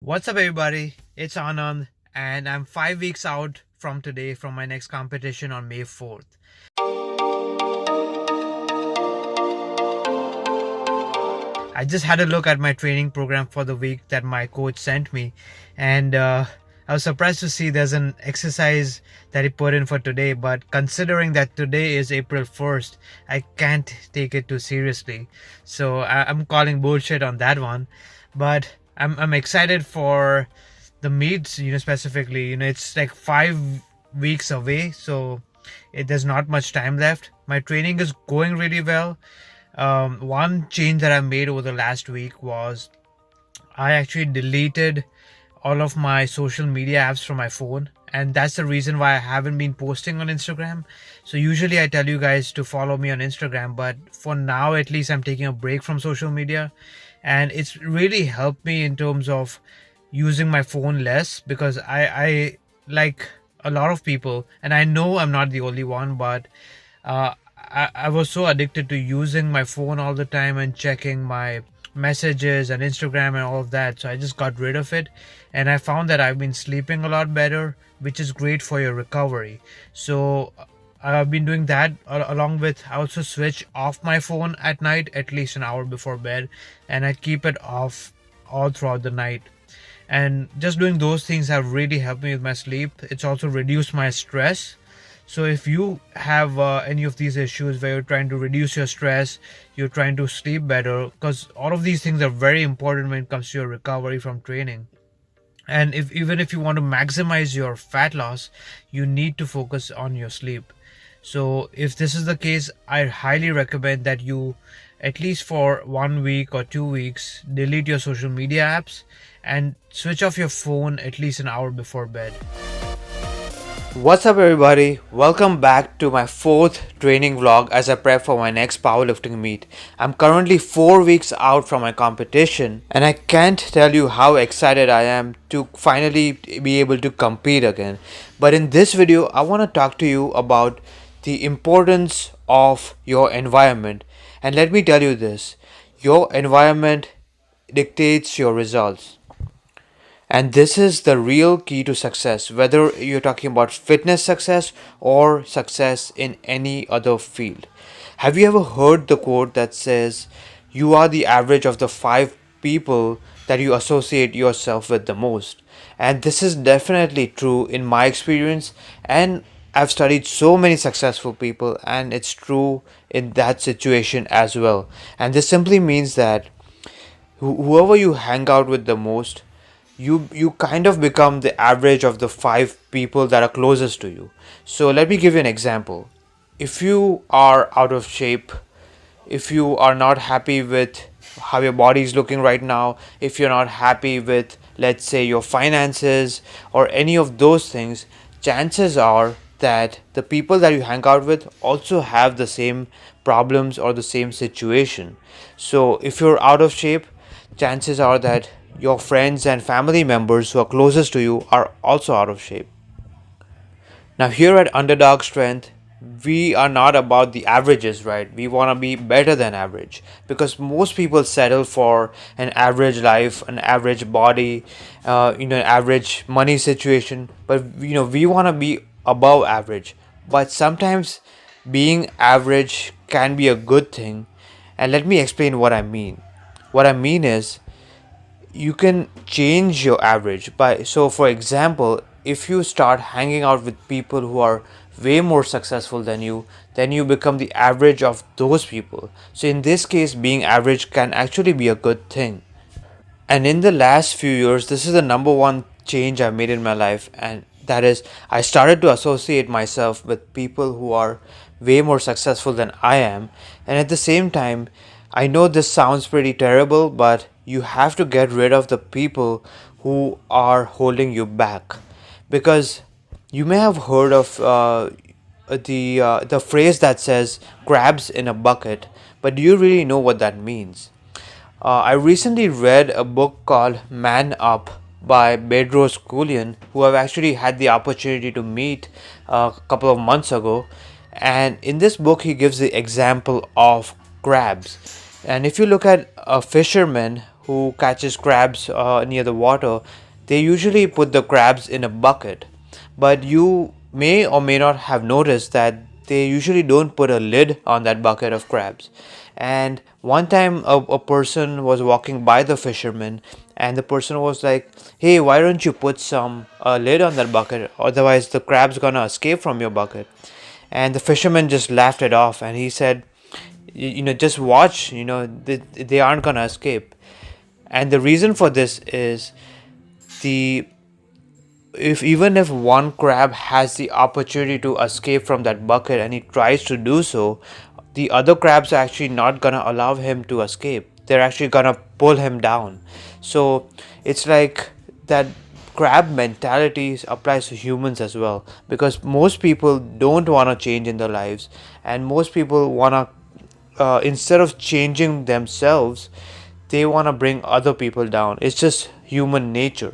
What's up, everybody? It's Anand, and I'm 5 weeks out from today from my next competition on May 4th. I just had a look at my training program for the week that my coach sent me, and I was surprised to see there's an exercise that he put in for today. But considering that today is April 1st, I can't take it too seriously. So I'm calling bullshit on that one. But I'm excited for the meets, specifically. It's like 5 weeks away, so there's not much time left. My training is going really well. One change that I made over the last week was I actually deleted all of my social media apps from my phone, and that's the reason why I haven't been posting on Instagram. So usually I tell you guys to follow me on Instagram, but for now at least I'm taking a break from social media, and it's really helped me in terms of using my phone less, because I like a lot of people, and I know I'm not the only one, but I was so addicted to using my phone all the time and checking my messages and Instagram and all of that. So I just got rid of it, and I found that I've been sleeping a lot better, which is great for your recovery. So I've been doing that, along with I also switch off my phone at night at least an hour before bed, and I keep it off all throughout the night. And just doing those things have really helped me with my sleep. It's also reduced my stress. So if you have any of these issues where you're trying to reduce your stress, you're trying to sleep better, because all of these things are very important when it comes to your recovery from training. And even if you want to maximize your fat loss, you need to focus on your sleep. So if this is the case, I highly recommend that you, at least for 1 week or 2 weeks, delete your social media apps and switch off your phone at least an hour before bed. What's up, everybody? Welcome back to my 4th training vlog as I prep for my next powerlifting meet. I'm currently 4 weeks out from my competition, and I can't tell you how excited I am to finally be able to compete again. But in this video, I want to talk to you about the importance of your environment. And let me tell you this, your environment dictates your results. And this is the real key to success, whether you're talking about fitness success or success in any other field. Have you ever heard the quote that says, you are the average of the 5 people that you associate yourself with the most? And this is definitely true in my experience, and I've studied so many successful people, and it's true in that situation as well. And this simply means that whoever you hang out with the most, you kind of become the average of the 5 people that are closest to you. So let me give you an example. If you are out of shape, if you are not happy with how your body is looking right now, if you're not happy with, let's say, your finances or any of those things, chances are that the people that you hang out with also have the same problems or the same situation. So if you're out of shape, chances are that your friends and family members who are closest to you are also out of shape. Now, here at Underdog Strength, we are not about the averages, right? We want to be better than average, because most people settle for an average life, an average body, an average money situation. But we want to be above average. But sometimes being average can be a good thing, and let me explain what I mean. What I mean is, you can change your average by, so for example, if you start hanging out with people who are way more successful than you, then you become the average of those people. So in this case, being average can actually be a good thing. And in the last few years, this is the number one change I've made in my life, and that is, I started to associate myself with people who are way more successful than I am. And at the same time, I know this sounds pretty terrible, but you have to get rid of the people who are holding you back. Because you may have heard of the phrase that says crabs in a bucket, but do you really know what that means? I recently read a book called Man Up by Bedros Keuilian, who I've actually had the opportunity to meet a couple of months ago. And in this book, he gives the example of crabs. And if you look at a fisherman who catches crabs near the water, they usually put the crabs in a bucket. But you may or may not have noticed that they usually don't put a lid on that bucket of crabs. And one time a person was walking by the fisherman, and the person was like, "Hey, why don't you put some lid on that bucket? Otherwise, the crab's gonna escape from your bucket." And the fisherman just laughed it off, and he said, just watch, they aren't gonna escape. And the reason for this is, the if even if one crab has the opportunity to escape from that bucket and he tries to do so, the other crabs are actually not gonna allow him to escape. They're actually gonna pull him down. So it's like that crab mentality applies to humans as well, because most people don't want to change in their lives, and most people want to, instead of changing themselves, they want to bring other people down. It's just human nature.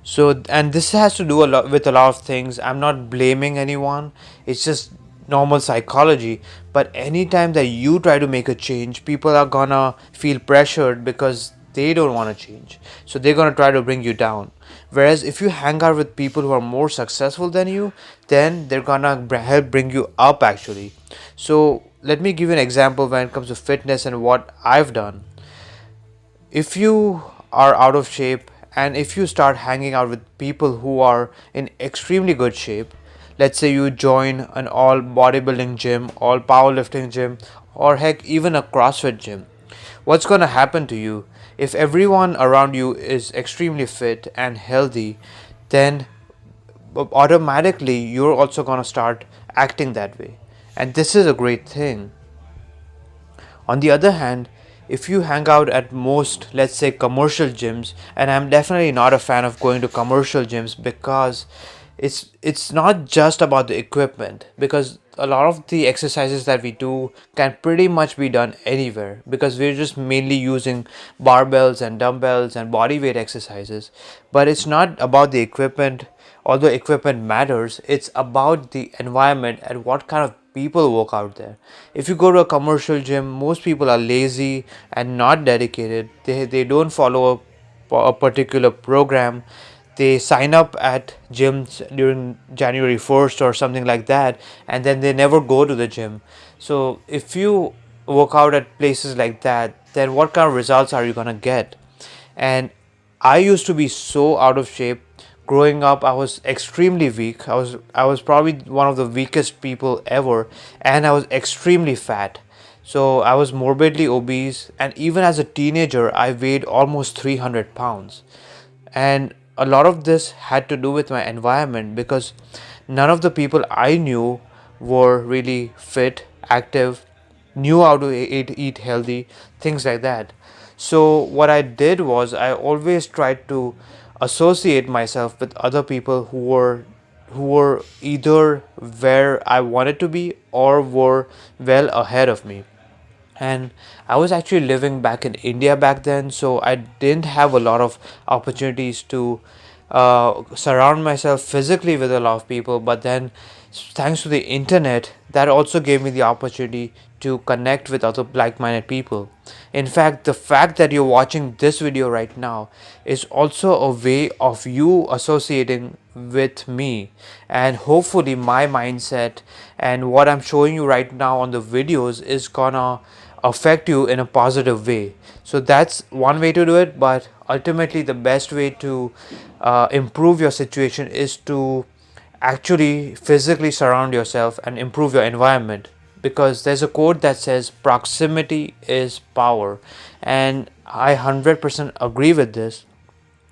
So, and this has to do a lot with a lot of things. I'm not blaming anyone, it's just normal psychology. But anytime that you try to make a change, people are gonna feel pressured because they don't want to change, so they're gonna try to bring you down. Whereas if you hang out with people who are more successful than you, then they're gonna help bring you up actually. So let me give you an example when it comes to fitness and what I've done. If you are out of shape, and if you start hanging out with people who are in extremely good shape, let's say you join an all bodybuilding gym, all powerlifting gym, or heck, even a CrossFit gym, what's going to happen to you? If everyone around you is extremely fit and healthy, then automatically you're also going to start acting that way. And this is a great thing. On the other hand, if you hang out at most, let's say, commercial gyms, and I'm definitely not a fan of going to commercial gyms, because it's not just about the equipment, because a lot of the exercises that we do can pretty much be done anywhere, because we're just mainly using barbells and dumbbells and body weight exercises. But it's not about the equipment, although equipment matters. It's about the environment and what kind of people work out there. If you go to a commercial gym, most people are lazy and not dedicated. They don't follow a particular program. They sign up at gyms during January 1st or something like that, and then they never go to the gym. So if you work out at places like that, then what kind of results are you gonna get? And I used to be so out of shape. Growing up, I was extremely weak. I was probably one of the weakest people ever, and I was extremely fat. So I was morbidly obese, and even as a teenager, I weighed almost 300 pounds. And a lot of this had to do with my environment, because none of the people I knew were really fit, active, knew how to eat healthy, things like that. So what I did was, I always tried to associate myself with other people who were either where I wanted to be or were well ahead of me. And I was actually living back in India back then, so I didn't have a lot of opportunities to surround myself physically with a lot of people. But then, thanks to the internet, that also gave me the opportunity to connect with other like-minded people. In fact, the fact that you're watching this video right now is also a way of you associating with me, and hopefully my mindset and what I'm showing you right now on the videos is gonna affect you in a positive way. So that's one way to do it, but ultimately the best way to improve your situation is to actually physically surround yourself and improve your environment, because there's a quote that says proximity is power, and I 100% agree with this.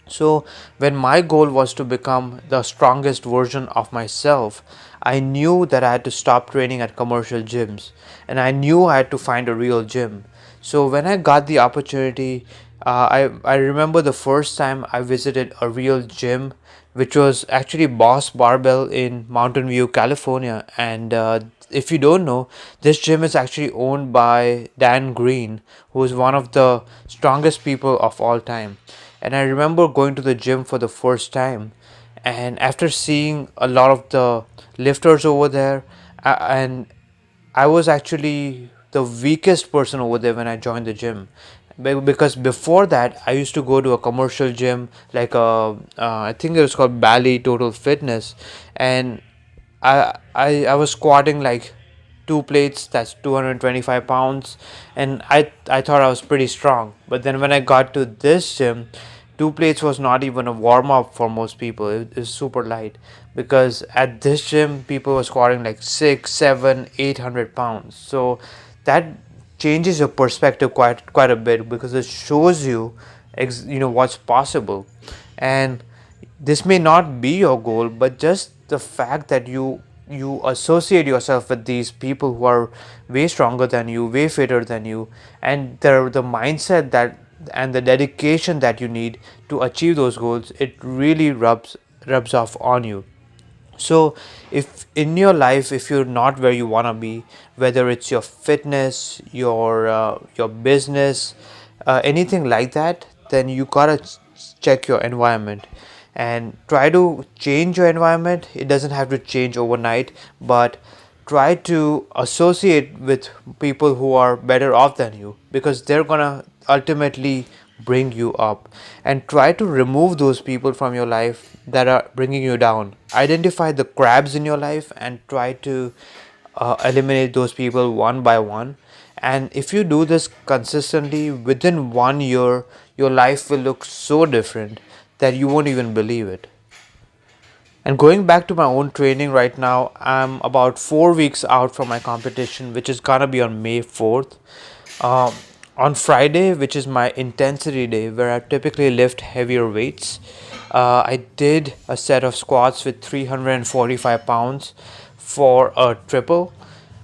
So when my goal was to become the strongest version of myself, I knew that I had to stop training at commercial gyms, and I knew I had to find a real gym. So when I got the opportunity, I remember the first time I visited a real gym, which was actually Boss Barbell in Mountain View, California. And if you don't know, this gym is actually owned by Dan Green, who is one of the strongest people of all time. And I remember going to the gym for the first time, and after seeing a lot of the lifters over there, and I was actually the weakest person over there when I joined the gym, because before that I used to go to a commercial gym like I think it was called Bally Total Fitness, and I was squatting like two plates, that's 225 pounds, and I thought I was pretty strong. But then when I got to this gym, two plates was not even a warm up for most people. It is super light, because at this gym people were squatting like 6, 7, 800 pounds. So that changes your perspective quite a bit, because it shows you what's possible. And this may not be your goal, but just the fact that you associate yourself with these people who are way stronger than you, way fitter than you, and the mindset that and the dedication that you need to achieve those goals, it really rubs off on you. So if in your life, if you're not where you want to be, whether it's your fitness, your business, anything like that, then you gotta check your environment and try to change your environment. It doesn't have to change overnight, but try to associate with people who are better off than you, because they're gonna ultimately bring you up. And try to remove those people from your life that are bringing you down. Identify the crabs in your life and try to eliminate those people one by one. And if you do this consistently, within 1 year your life will look so different that you won't even believe it. And going back to my own training right now, I'm about 4 weeks out from my competition, which is gonna be on May 4th. Um, on Friday, which is my intensity day, where I typically lift heavier weights, I did a set of squats with 345 pounds for a triple.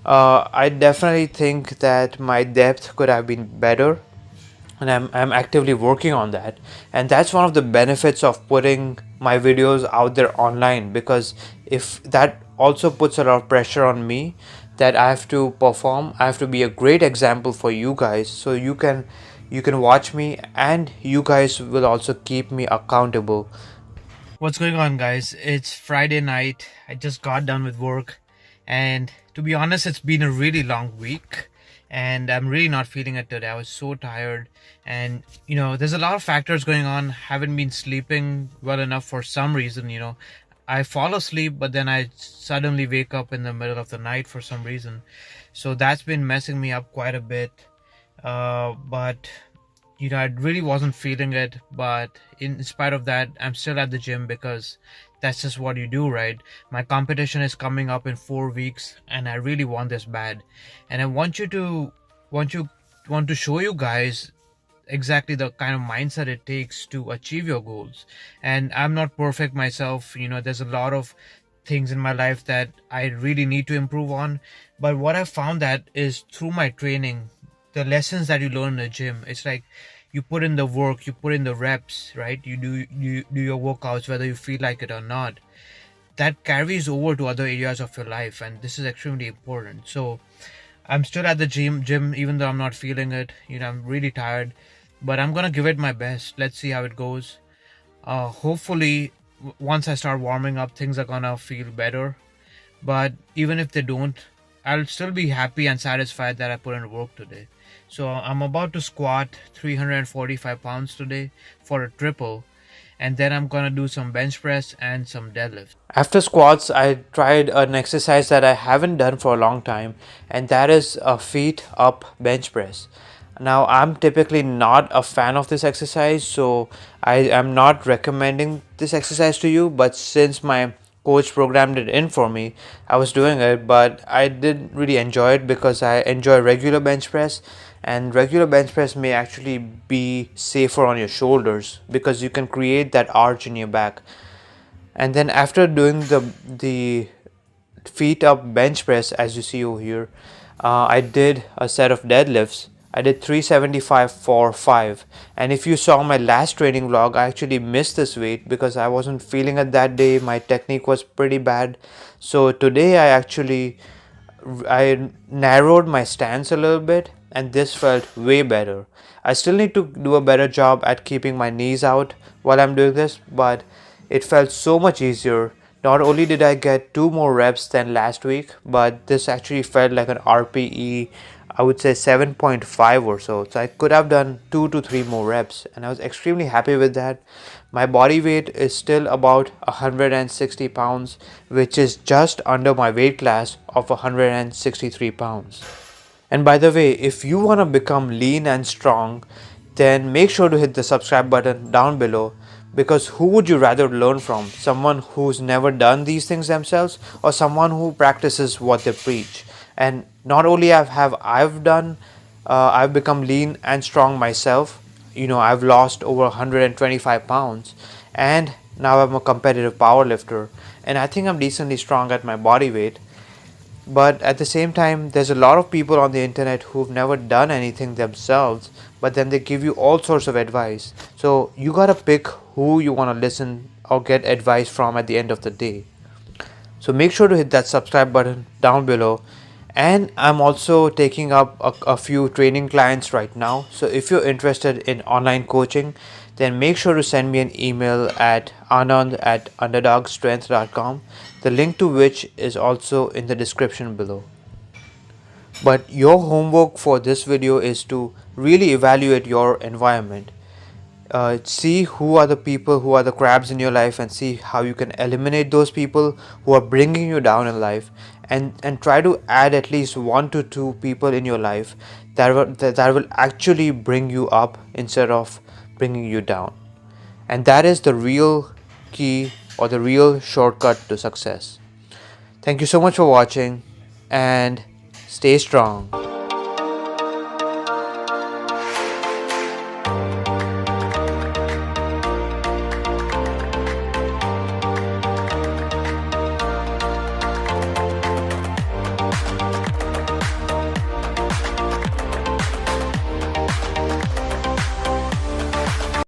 I definitely think that my depth could have been better, and I'm actively working on that. And that's one of the benefits of putting my videos out there online, because if that also puts a lot of pressure on me, that I have to perform, I have to be a great example for you guys, so you can watch me, and you guys will also keep me accountable. What's going on, guys? It's Friday night. I just got done with work, and to be honest, it's been a really long week, and I'm really not feeling it today. I was so tired, and there's a lot of factors going on. Haven't been sleeping well enough for some reason. I fall asleep, but then I suddenly wake up in the middle of the night for some reason. So that's been messing me up quite a bit. But I really wasn't feeling it, but in spite of that, I'm still at the gym, because that's just what you do, right? My competition is coming up in 4 weeks, and I really want this bad, and I want to show you guys exactly the kind of mindset it takes to achieve your goals. And I'm not perfect myself. There's a lot of things in my life that I really need to improve on, but what I found that is through my training, the lessons that you learn in the gym, it's like you put in the work, you put in the reps, right? You do your workouts whether you feel like it or not. That carries over to other areas of your life, and this is extremely important. So I'm still at the gym even though I'm not feeling it. I'm really tired, but I'm gonna give it my best. Let's see how it goes. Hopefully once I start warming up, things are gonna feel better. But even if they don't, I'll still be happy and satisfied that I put in work today. So I'm about to squat 345 pounds today for a triple, and then I'm gonna do some bench press and some deadlifts. After squats, I tried an exercise that I haven't done for a long time, and that is a feet up bench press. Now, I'm typically not a fan of this exercise, so I am not recommending this exercise to you, but since my coach programmed it in for me, I was doing it. But I didn't really enjoy it, because I enjoy regular bench press, and regular bench press may actually be safer on your shoulders, because you can create that arch in your back. And then after doing the feet up bench press, as you see over here, I did a set of deadlifts. I did 375 for 5, and if you saw my last training vlog, I actually missed this weight because I wasn't feeling it that day. My technique was pretty bad. So today I narrowed my stance a little bit, and this felt way better. I still need to do a better job at keeping my knees out while I'm doing this, but it felt so much easier. Not only did I get 2 more reps than last week, but this actually felt like an RPE. I would say 7.5 or so. So I could have done 2 to 3 more reps, and I was extremely happy with that. My body weight is still about 160 pounds, which is just under my weight class of 163 pounds. And by the way, if you want to become lean and strong, then make sure to hit the subscribe button down below, because who would you rather learn from? Someone who's never done these things themselves, or someone who practices what they preach? And not only I've become lean and strong myself. I've lost over 125 pounds, and now I'm a competitive powerlifter, and I think I'm decently strong at my body weight. But at the same time, there's a lot of people on the internet who've never done anything themselves, but then they give you all sorts of advice. So you gotta pick who you wanna listen or get advice from at the end of the day. So make sure to hit that subscribe button down below. And I'm also taking up a few training clients right now. So if you're interested in online coaching, then make sure to send me an email at anand@underdogstrength.com, the link to which is also in the description below. But your homework for this video is to really evaluate your environment. See who are the people, who are the crabs in your life, and see how you can eliminate those people who are bringing you down in life, and try to add at least 1 to 2 people in your life that will actually bring you up instead of bringing you down. And that is the real key, or the real shortcut to success. Thank you so much for watching, and stay strong.